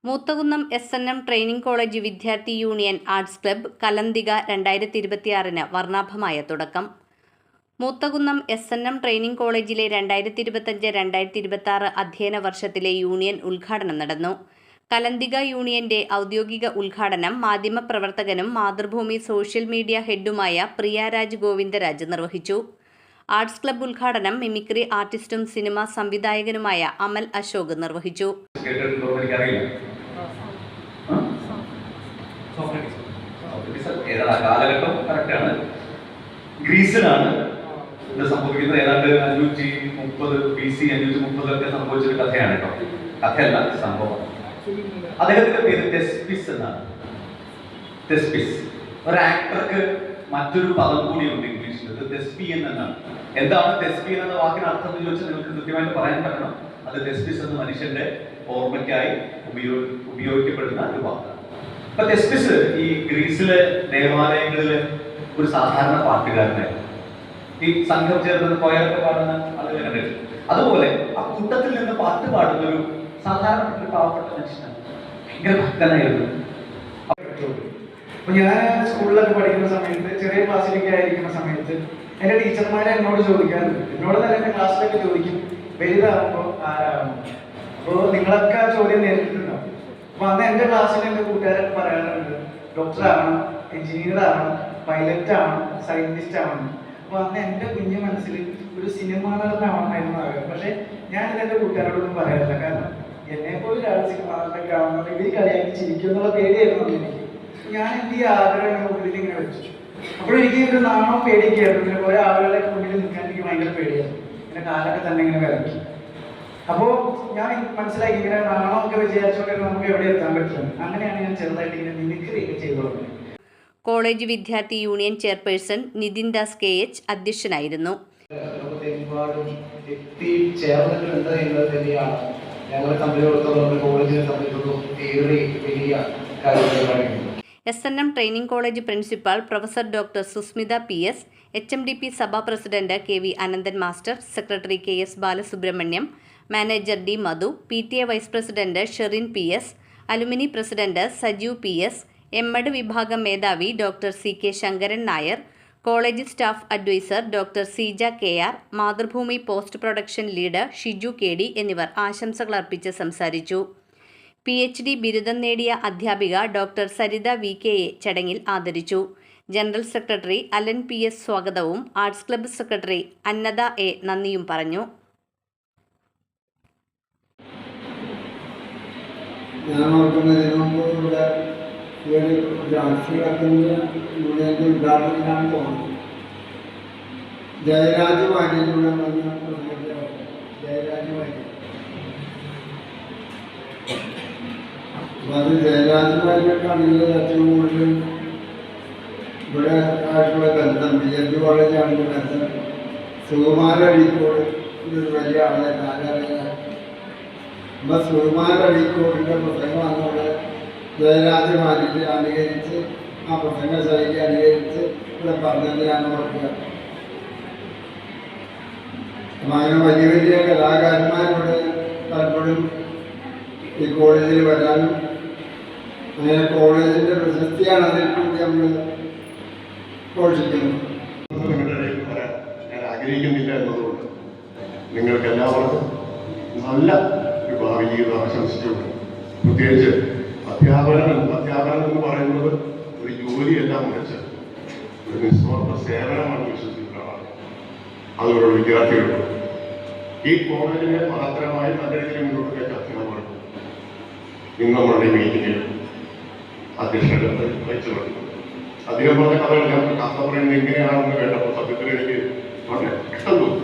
Moothakunnam SNM training college വിദ്യാർത്ഥി union arts club കലന്തിക 2026 വർണ്ണാഭമായ തുടക്കം. മൂത്തകുന്നം SNM ട്രെയിനിംഗ് കോളേജിലെ 2025-2026 അധ്യയന വർഷത്തിലെ യൂണിയൻ ഉദ്ഘാടനം നടന്നു. കലന്തിക യൂണിയന്റെ ഔദ്യോഗിക ഉദ്ഘാടനം മാധ്യമപ്രവർത്തകനും മാതൃഭൂമി സോഷ്യൽ മീഡിയ ഹെഡുമായ പ്രിയരാജ് ഗോവിന്ദരാജ് നിർവഹിച്ചു. ആർട്സ് ക്ലബ്ബ് ഉദ്ഘാടനം മിമിക്രി ആർട്ടിസ്റ്റും സിനിമാ സംവിധായകനുമായ അമൽ അശോക് നിർവഹിച്ചു. കാലഘട്ടം കറക്റ്റാണ്. ഗ്രീസിലാണ് ഇത് സംഭവിക്കുന്നത്. ഏതാണ്ട് 530 BC 530 സംഭവിച്ചൊരു കഥയാണ് കേട്ടോ. കഥയല്ല, സംഭവം. അദ്ദേഹത്തിന്റെ പേര് തെസ്പിസ് എന്നാണ്. തെസ്പിസ് ഒരു ആക്ടർക്ക് മറ്റൊരു പദം കൂടിയുണ്ട് ഇംഗ്ലീഷിൽ, തെസ്പിയൻ എന്നാണ്. എന്താണ് തെസ്പിയൻ എന്ന വാക്കിന് അർത്ഥം എന്ന് ചോദിച്ചാൽ നിങ്ങൾക്ക് കൃത്യമായിട്ട് പറയാൻ പറ്റണം. അത് തെസ്പിസ് എന്ന മനുഷ്യന്റെ ഓർമ്മയ്ക്കായി ഉപയോഗിക്കപ്പെടുന്ന ഒരു വാക്കാണ്. അപ്പൊ തെസ്പിസ് ഈ ഗ്രീസിലെ ദേവാലയങ്ങളിലെ ഒരു സാധാരണ പാട്ടുകാരനായിരുന്നു. ഈ സംഘം ചേർന്ന് കൊയറൊക്കെ പാടുന്ന ആളുകൾ കണ്ടിട്ട്, അതുപോലെ ആ കൂട്ടത്തിൽ നിന്ന് പാട്ട് പാടുന്ന ഒരു സാധാരണപ്പെട്ട ഒരു പാവപ്പെട്ട മനുഷ്യനാണ്. ഭയങ്കര ഭക്തനായിരുന്നു. അപ്പൊ ഞാൻ സ്കൂളിലൊക്കെ പഠിക്കുന്ന സമയത്ത്, ചെറിയ ക്ലാസ്സിലൊക്കെ ആയിരിക്കുന്ന സമയത്ത് എന്റെ ടീച്ചർമാരെ എന്നോട് ചോദിക്കാറുണ്ട്. എന്നോട് തന്നെ എന്റെ ക്ലാസ്സിലൊക്കെ ചോദിക്കും, വലുതാകുമ്പോൾ ആരാകും. അപ്പോൾ നിങ്ങളൊക്കെ ആ ചോദ്യം നേരിട്ടിട്ടുണ്ടാവും. അപ്പൊ അന്ന് എന്റെ ക്ലാസ്സിൽ എന്റെ കൂട്ടുകാരൊക്കെ പറയാറുണ്ട്, ഡോക്ടറാവണം, എഞ്ചിനീയർ ആവണം, പൈലറ്റ് ആവണം, സയന്റിസ്റ്റ് ആവണം. അപ്പൊ അന്ന് എന്റെ കുഞ്ഞു മനസ്സിൽ ഒരു സിനിമ നടനാവണമായിരുന്നു ആഗ്രഹം. പക്ഷെ ഞാനിത് എന്റെ കൂട്ടുകാരോടൊന്നും പറയാറില്ല. കാരണം എന്നെ പോലെ ഒരാൾ സിനിമ നടനൊക്കെ ആവണം, ഇവര് കളിയാക്കി ചിരിക്കും എന്നുള്ള പേടിയായിരുന്നു എനിക്ക്. ഞാൻ എന്റെ ഈ ആഗ്രഹങ്ങൾ ഉള്ളിൽ ഇങ്ങനെ വെച്ചു. അപ്പോഴെനിക്ക് ഒരു നാണോ പേടിയൊക്കെയായിരുന്നു. ഇങ്ങനെ കുറെ ആളുകളെ മുന്നിൽ നിൽക്കാൻ എനിക്ക് ഭയങ്കര പേടിയായിരുന്നു. ഇങ്ങനെ കാലൊക്കെ തന്നെ ഇങ്ങനെ വിറക്കി. അപ്പോ ഞാൻ മനസ്സിലാക്കി, ഇങ്ങനെ നാണമൊക്കെ വിചാരിച്ചോക്കെ നമുക്ക് എവിടെ എത്താൻ പറ്റില്ല. അങ്ങനെയാണ് ഞാൻ ചെറുതായിട്ട് ഇങ്ങനെ മിമിക്രി ഒക്കെ ചെയ്തു തുടങ്ങിയത്. കോളേജ് വിദ്യാർത്ഥി union chairperson Nithin Das KH അധ്യക്ഷനായിരുന്നു. ചേർന്നിട്ടുണ്ട് എന്നത് തന്നെയാണ് ഞങ്ങളെ സംബന്ധിച്ചിടത്തോളം, കോളേജിനെ സംബന്ധിച്ചിടത്തോളം ഏറെ വലിയ കാര്യങ്ങൾ. SNM training college principal professor doctor Susmitha PS, HMDP Sabha president KV Ananthan master, secretary KS Balasubramaniam, manager D Madhu, PTA vice president Sherin PS, alumni president Sajeev PS, M Ed വിഭാഗം മേധാവി doctor CK Sankaran Nair, college staff advisor doctor Seeja KR, Mathrubhumi post production leader Shiju KD എന്നിവർ ആശംസകൾ അർപ്പിച്ച് സംസാരിച്ചു. PhD ബിരുദം നേടിയ അധ്യാപിക doctor Saritha VKയെ ചടങ്ങിൽ ആദരിച്ചു. ജനറൽ സെക്രട്ടറി അലൻ PS സ്വാഗതവും arts club secretary Annada A നന്ദിയും പറഞ്ഞു. ജയരാജ് വാര്യയിലൂടെ ജയരാജ് വാര്യർ, അത് ജയരാജ് വാര്യർക്കാണെങ്കിൽ ഏറ്റവും കൂടുതൽ ഇവിടെ ആയിട്ടുള്ള ബന്ധം BND കോളേജാണെങ്കിൽ ബന്ധം സുകുമാര അഴീക്കോട് ഒരു വലിയ ആളെ ആരാധന. അപ്പം സുകുമാര അഴീക്കോടിൻ്റെ പ്രസംഗം അന്നവിടെ ജയരാജ് വാര്യർ അനുകരിച്ച് ആ പ്രസംഗ ശൈലി അനുകരിച്ച് ഇവിടെ പറഞ്ഞത് ഞാൻ ഓർക്കുക. അപ്പം അങ്ങനെ വലിയ വലിയ കലാകാരന്മാരിവിടെ പലപ്പോഴും ഈ കോളേജിൽ വരാനും അങ്ങനെ കോളേജിൻ്റെ പ്രശസ്തിയാണ് അതിൽ കൂടി നമ്മൾ പോഷിക്കുന്നത്. നിങ്ങളുടെ ഇടയിൽ വരാൻ ഞാൻ ആഗ്രഹിക്കുന്നില്ല എന്നതുകൊണ്ട് നിങ്ങൾക്ക് എല്ലാവർക്കും നല്ല ഒരു ഭാവി ജീവിതം ആശംസിച്ചുകൊണ്ട്, പ്രത്യേകിച്ച് അധ്യാപനം എന്ന് പറയുന്നത് ഒരു ജോലിയല്ല, മറിച്ച് ഒരു നിസ്വാർത്ഥ സേവനമാണ് വിശ്വസിക്കുന്ന ആളാണ്. അതുപോലെ വിദ്യാർത്ഥികൾക്ക് ഈ കോളേജിനെ മഹത്തരമായി നല്ല രീതിയിൽ മുന്നോട്ട് വെച്ച അധ്യാപകർക്ക് ഇന്ന് നമ്മളുടെ മീറ്റിങ്ങിൽ അധ്യക്ഷത വഹിച്ചു കൊടുക്കും. അധികം പറഞ്ഞ കഥകൾ ഞാൻ കഥ പറയുന്നത് എങ്ങനെയാണെന്ന് കേട്ടപ്പോൾ സത്യത്തിൽ എനിക്ക് വളരെ ഇഷ്ടം തോന്നി.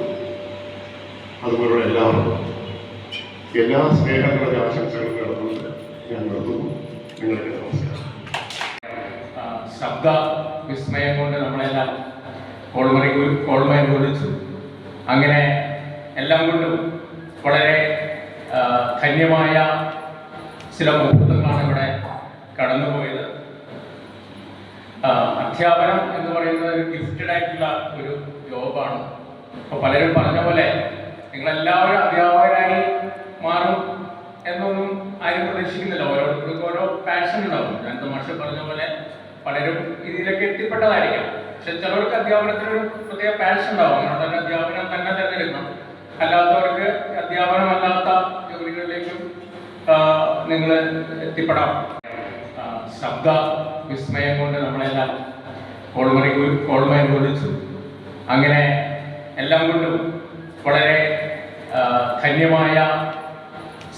അതുപോലുള്ള എല്ലാവർക്കും എല്ലാ സ്നേഹങ്ങളുടെ ആശംസകളും നടത്തുന്നത് ഞാൻ നിർത്തുന്നു. നിങ്ങൾക്ക് നമസ്കാരം. ശബ്ദ വിസ്മയം കൊണ്ട് നമ്മളെല്ലാം കോൾമൈൻ കൊള്ളിച്ചു. അങ്ങനെ എല്ലാം കൊണ്ടും വളരെ ധന്യമായ ചില മുഹൂർത്തങ്ങളാണ് ഇവിടെ കടന്നുപോയത്. അധ്യാപനം എന്ന് പറയുന്നത് ഒരു ഗിഫ്റ്റഡ് ആയിട്ടുള്ള ഒരു ജോബാണ്. അപ്പോൾ പലരും പറഞ്ഞ പോലെ നിങ്ങളെല്ലാവരും അധ്യാപകരായി മാറും എന്നൊന്നും ആരും പ്രതീക്ഷിക്കുന്നില്ല. ഓരോ പറഞ്ഞ പോലെ പലരും ഇതിലേക്ക് എത്തിപ്പെട്ടതായിരിക്കാം. പക്ഷെ ചിലർക്ക് അധ്യാപനത്തിനൊരു പ്രത്യേക പാഷൻ ഉണ്ടാവും. അങ്ങനെ തന്നെ അധ്യാപനം തന്നെ തിരഞ്ഞെടുക്കണം. അല്ലാത്തവർക്ക് അധ്യാപനമല്ലാത്ത ജോലികളിലേക്കും നിങ്ങൾ എത്തിപ്പെടാം. ശബ്ദ വിസ്മയം കൊണ്ട് നമ്മളെല്ലാം കോൾമരുകൊള്ളിച്ചു. അങ്ങനെ എല്ലാം കൊണ്ടും വളരെ ധന്യമായ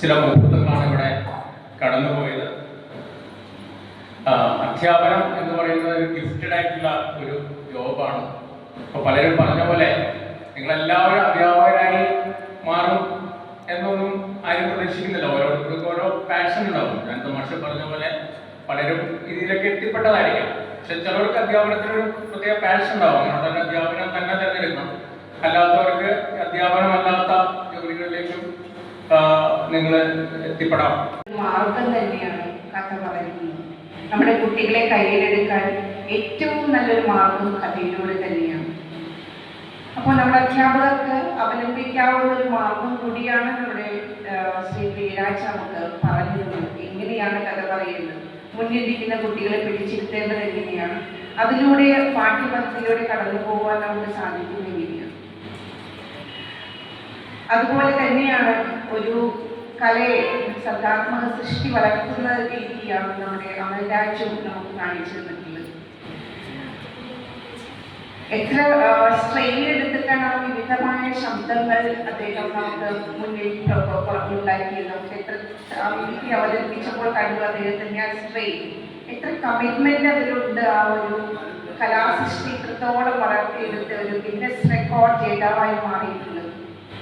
ചില മുഹൂർത്തങ്ങളാണ് ഇവിടെ കടന്നുപോയത്. അധ്യാപനം എന്ന് പറയുന്നത് ഒരു ഗിഫ്റ്റഡ് ആയിട്ടുള്ള ഒരു ജോബാണ്. അപ്പോൾ പലരും പറഞ്ഞ പോലെ നിങ്ങളെല്ലാവരും അധ്യാപകരായി മാറും എന്നൊന്നും ആരും പ്രതീക്ഷിക്കുന്നില്ല. ഓരോരുത്തർക്കും ഓരോ പാഷൻ ഉണ്ടാവും. ഞാൻ മാഷ് പറഞ്ഞ പോലെ പലരും ഇതിലേക്ക് എത്തിപ്പെട്ടതായിരിക്കാം. പക്ഷെ ചിലർക്ക് അധ്യാപനത്തിനൊരു പ്രത്യേക പാഷൻ ഉണ്ടാവും. അങ്ങനെ തന്നെ അധ്യാപനം തന്നെ തിരഞ്ഞെടുക്കണം. അല്ലാത്തവർക്ക് അധ്യാപനമല്ലാത്ത ജോലികളിലേക്കും നിങ്ങൾ എത്തിപ്പെടാം. മാർഗം തന്നെയാണ് കഥ പറയുന്നത്. നമ്മുടെ കുട്ടികളെ കയ്യിലെടുക്കാൻ ഏറ്റവും നല്ലൊരു മാർഗം കഥയിലൂടെ തന്നെയാണ്. അപ്പോൾ നമ്മുടെ അധ്യാപകർക്ക് അവലംബിക്കാവുന്ന ഒരു മാർഗം കൂടിയാണ് നമ്മുടെ ശ്രീ വീരാജ് നമുക്ക് പറഞ്ഞു തന്നത്. എങ്ങനെയാണ് കഥ പറയുന്നത്, മുന്നിലിരിക്കുന്ന കുട്ടികളെ പിടിച്ചിരുത്തേണ്ടത് എങ്ങനെയാണ്, അതിലൂടെ പാഠ്യപദ്ധതിയിലൂടെ കടന്നു പോകാൻ നമുക്ക് സാധിക്കുന്ന എങ്ങനെയാണ്. അതുപോലെ തന്നെയാണ് ഒരു കലയെ സർഗാത്മക സൃഷ്ടി വളർത്തുന്ന രീതിയാണ് നമ്മുടെ അമൽരാജും നമുക്ക് കാണിച്ചു തന്നിട്ടുള്ളത്. എത്ര സ്ട്രെയിൻ എടുത്തിട്ടാണ് ആ വിവിധമായ ശബ്ദങ്ങൾ അദ്ദേഹം നമുക്ക് മുന്നിൽ ഉണ്ടാക്കിയത്. നമുക്ക് എത്ര രീതി അവതരിപ്പിച്ചപ്പോൾ കണ്ടു അദ്ദേഹത്തിൻ്റെ ആ സ്ട്രെയിൻ, എത്ര കമ്മിറ്റ്മെന്റ് അതിലുണ്ട്. ആ ഒരു കലാസൃഷ്ടി ഇത്രത്തോളം വളർത്തിയെടുത്ത് ഒരു ഗിന്നസ് റെക്കോർഡ് ജേതാവായി മാറി